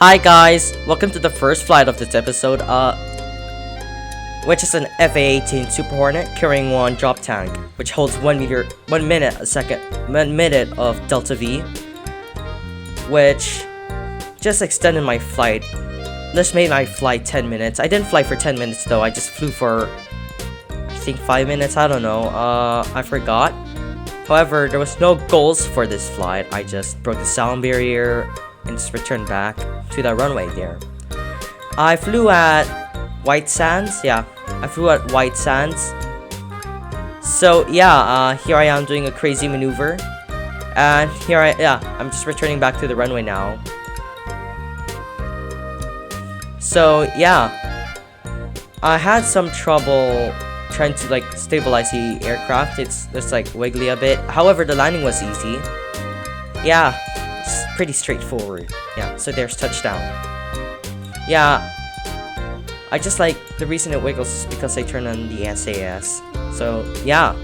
Hi guys, welcome to the first flight of this episode, which is an FA-18 Super Hornet carrying one drop tank, which holds 1 minute of Delta V, which just extended my flight. This made my flight 10 minutes. I didn't fly for 10 minutes though, I just flew for, I think 5 minutes, I don't know, I forgot. However, there was no goals for this flight. I just broke the sound barrier and just returned back to the runway there. I flew at White Sands. Yeah, I flew at White Sands. So yeah, here I am doing a crazy maneuver, and I'm just returning back to the runway now. So yeah, I had some trouble trying to like stabilize the aircraft. It's like wiggly a bit. However, the landing was easy. Yeah, it's pretty straightforward. Yeah, so there's touchdown. Yeah, I just like the reason it wiggles is because I turn on the SAS. So yeah.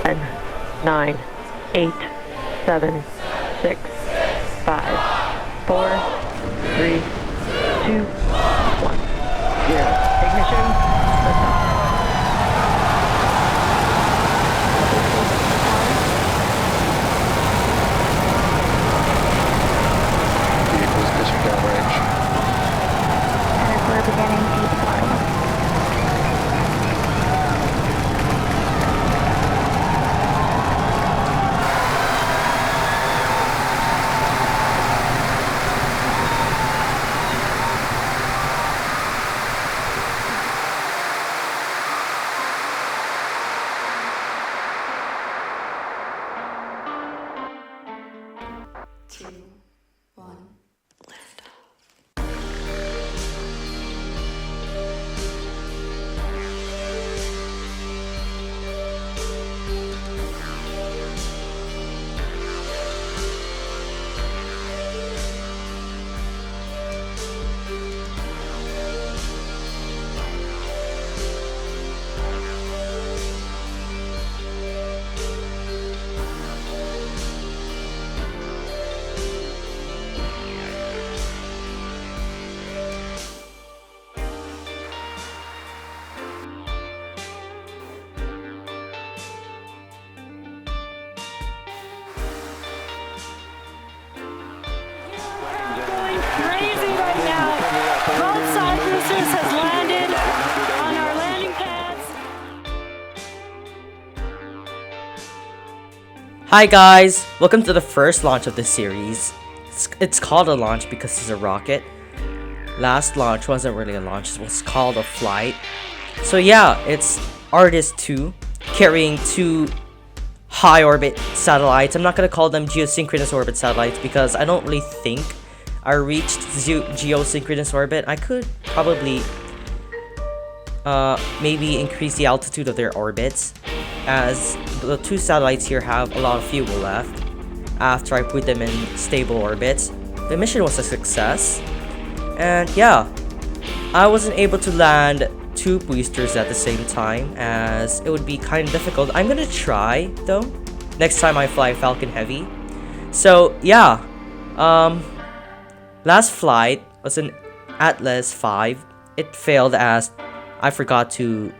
Ten, 9, 8, 7, 6, 5, 4, 3, 2, 1, 0. Ignition. Liftoff. Vehicles pushing downrange. As we're beginning deep climb. Crazy right now. Rob Simonsen has landed on our landing pads. Hi guys, welcome to the first launch of this series. It's called a launch because it's a rocket. Last launch wasn't really a launch, it was called a flight. So yeah, it's ARTEMIS 2 carrying two high orbit satellites. I'm not gonna call them geosynchronous orbit satellites because I don't really think I reached geosynchronous orbit. I could probably maybe increase the altitude of their orbits, as the two satellites here have a lot of fuel left after I put them in stable orbits. The mission was a success, and yeah, I wasn't able to land two boosters at the same time as it would be kind of difficult. I'm gonna try though next time I fly Falcon Heavy. So yeah, last flight was an Atlas 5. It failed as I forgot to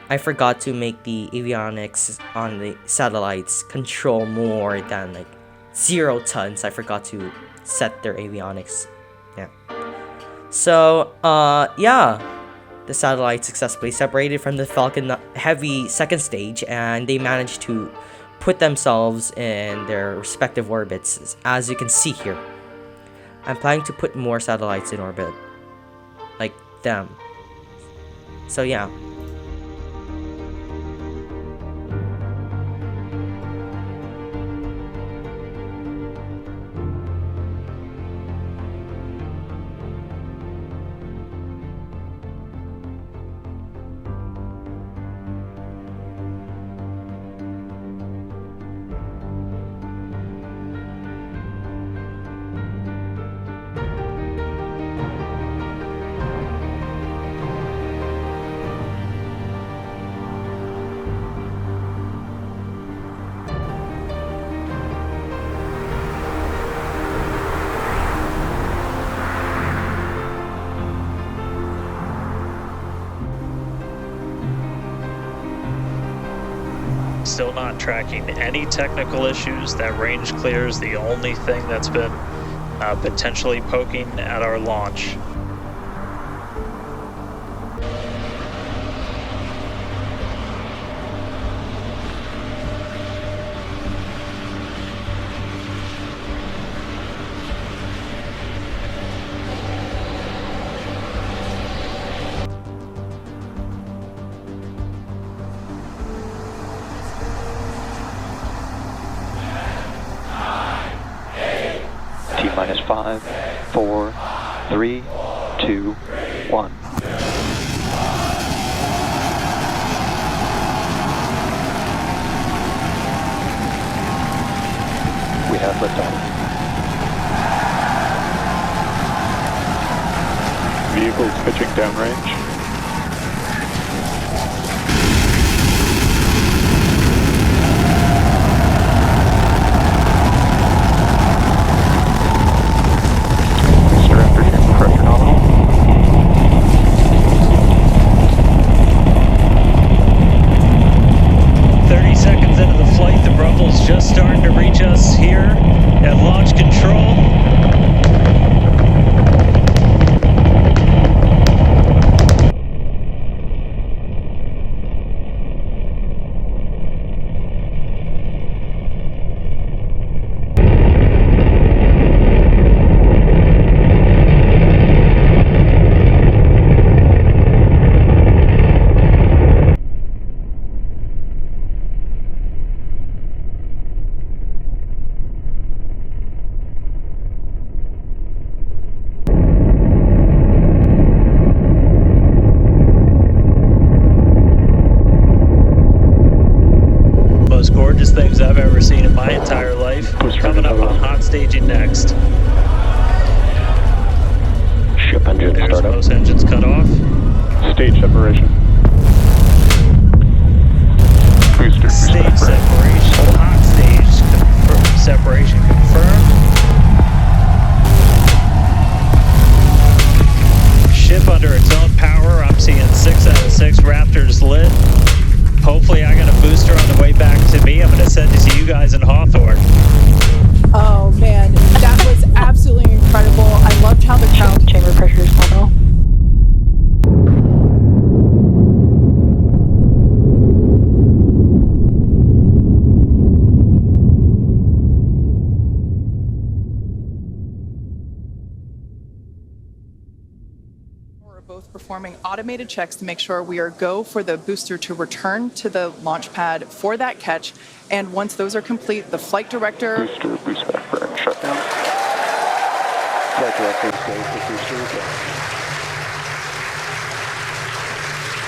make the avionics on the satellites control more than like 0 tons. I forgot to set their avionics. Yeah. So yeah, the satellites successfully separated from the Falcon Heavy second stage, and they managed to put themselves in their respective orbits, as you can see here. I'm planning to put more satellites in orbit, like them. So yeah. Still not tracking any technical issues. That range clear is the only thing that's been potentially poking at our launch. Minus 5, 4, 3, 2, 1. We have liftoff. Vehicles pitching downrange. Just starting to reach us here at launch control. Most gorgeous things I've ever seen in my entire life. Coming up on hot staging next. Ship engine There's startup. most engines cut off. Stage separation. Booster Stage separation. Hot stage separation confirmed. Ship under its own power. I'm seeing 6 out of 6 Raptors lit. Hopefully I got a booster on the way back to me. I'm going to send it to you guys in Hawthorne. Oh man, that was absolutely incredible. I loved how the crowd... Chamber pressure is low. Both performing automated checks to make sure we are go for the booster to return to the launch pad for that catch. And once those are complete, the flight director... Booster, boost back burn, shutdown. Flight director, go for booster, go.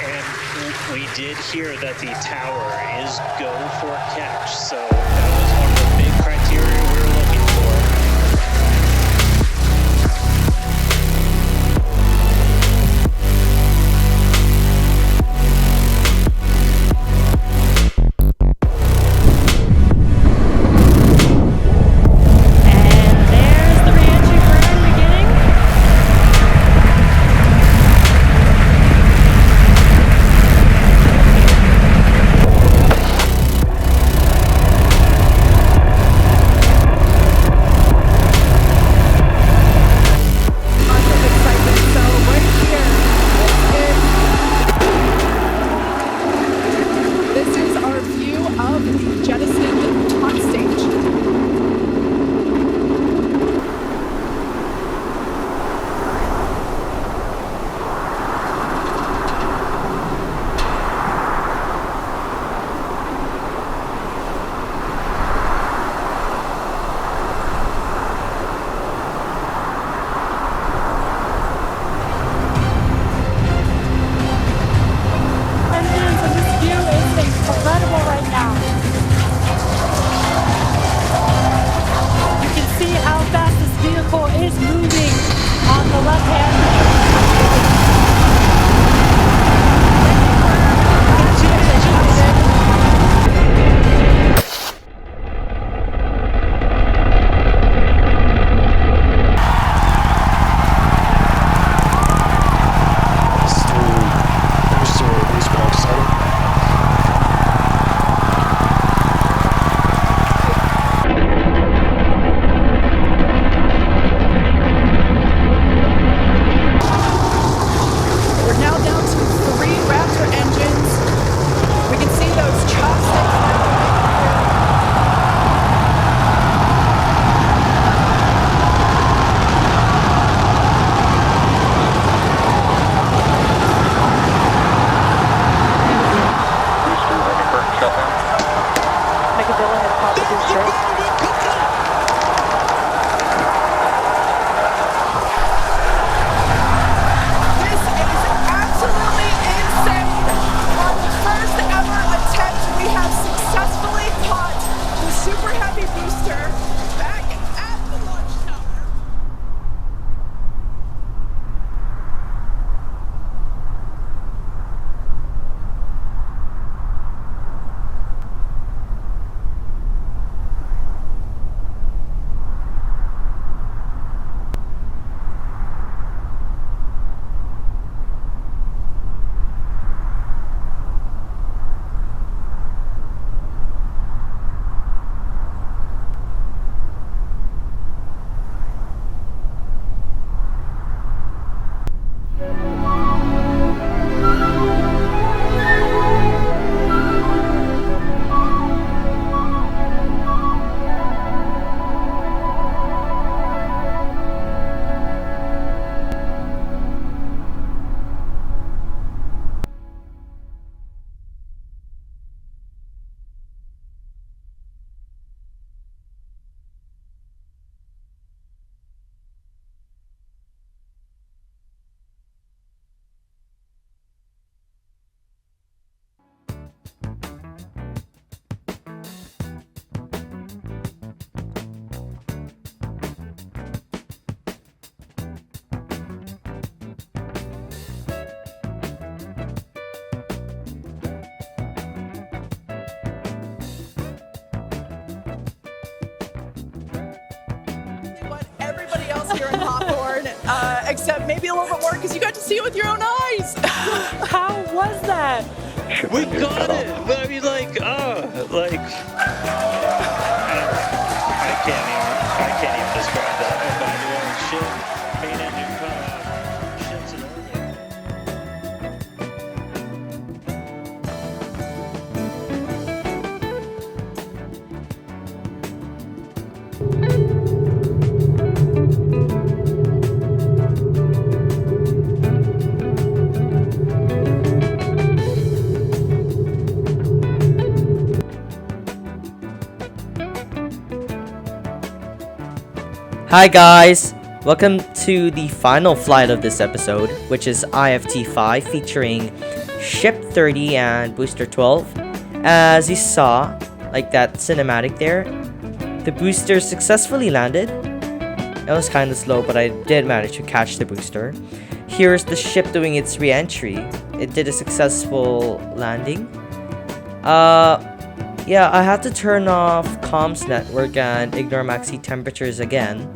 And we did hear that the tower is go for catch. So that was one of the big criteria we were looking for. now down to 3 Raptor engines. We can see those chopsticks now. Booster ready for shutdown. Make a go ahead, pop the booster. This is absolutely insane. On the first ever attempt, we have successfully caught the Super Heavy booster back at the launch tower. What everybody else here in Hawthorne, except maybe a little bit more because you got to see it with your own eyes. How was that? We got it! But I mean, like, I can't even describe that. Nobody doing shit, main engine cut off, ships in orbit. Hi guys! Welcome to the final flight of this episode, which is IFT5 featuring Ship 30 and Booster 12. As you saw, like that cinematic there, the booster successfully landed. It was kinda slow, but I did manage to catch the booster. Here's the ship doing its re-entry. It did a successful landing. Yeah, I had to turn off comms network and ignore maxi temperatures again.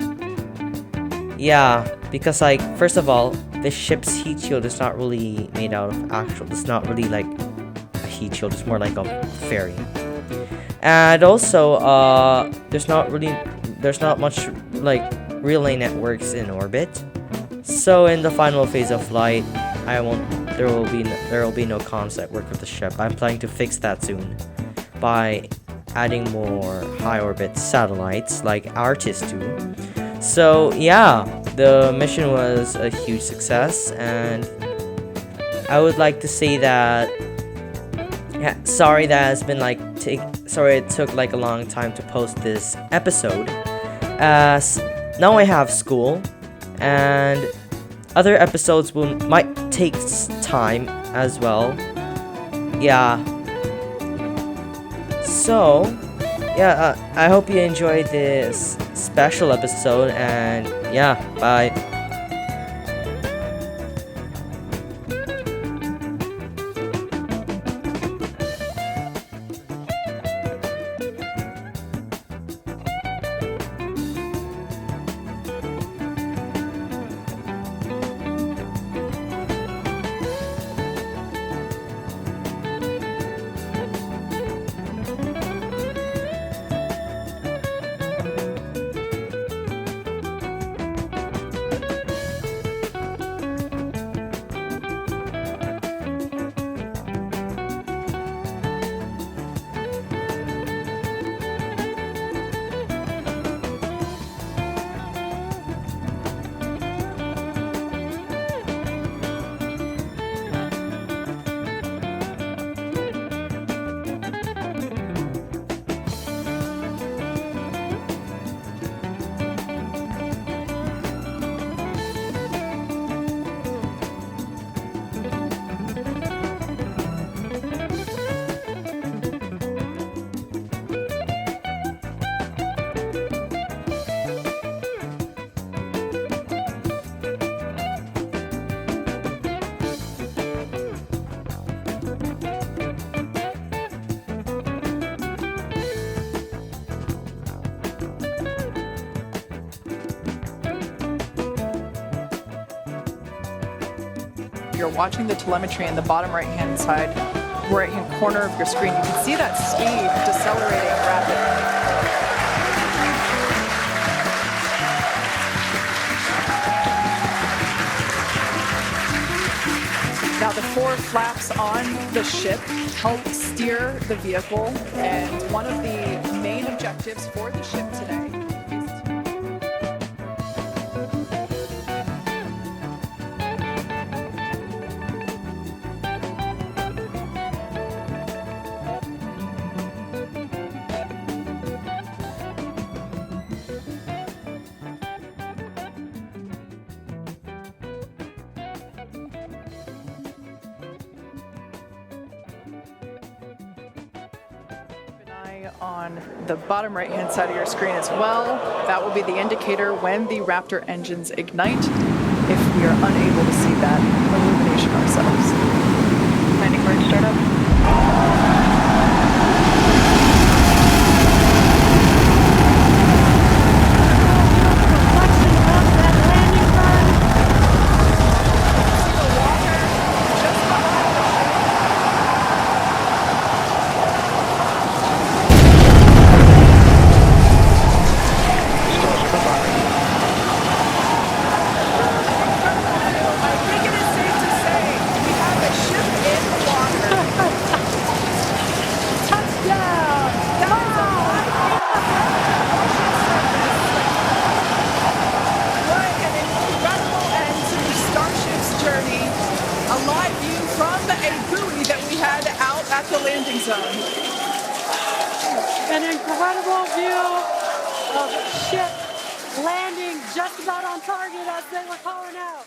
Yeah, because like, first of all, the ship's heat shield is not really made out of actual, it's not really like a heat shield, it's more like a fairy. And also, there's not much like relay networks in orbit. So in the final phase of flight, there will be no comms network with the ship. I'm planning to fix that soon by adding more high orbit satellites like ARTEMIS do. So yeah, the mission was a huge success, and I would like to say that sorry it took like a long time to post this episode, as now I have school and other episodes might take time as well. Yeah. So, yeah, I hope you enjoyed this special episode, and yeah, bye. you're watching the telemetry in the bottom right-hand side, right-hand corner of your screen, you can see that speed decelerating rapidly. Now the 4 flaps on the ship help steer the vehicle, and one of the main objectives for the ship today is on the bottom right hand side of your screen as well. That will be the indicator when the Raptor engines ignite if we are unable to see that illumination ourselves. Landing burn startup. An incredible view of ship landing just about on target as they were calling out.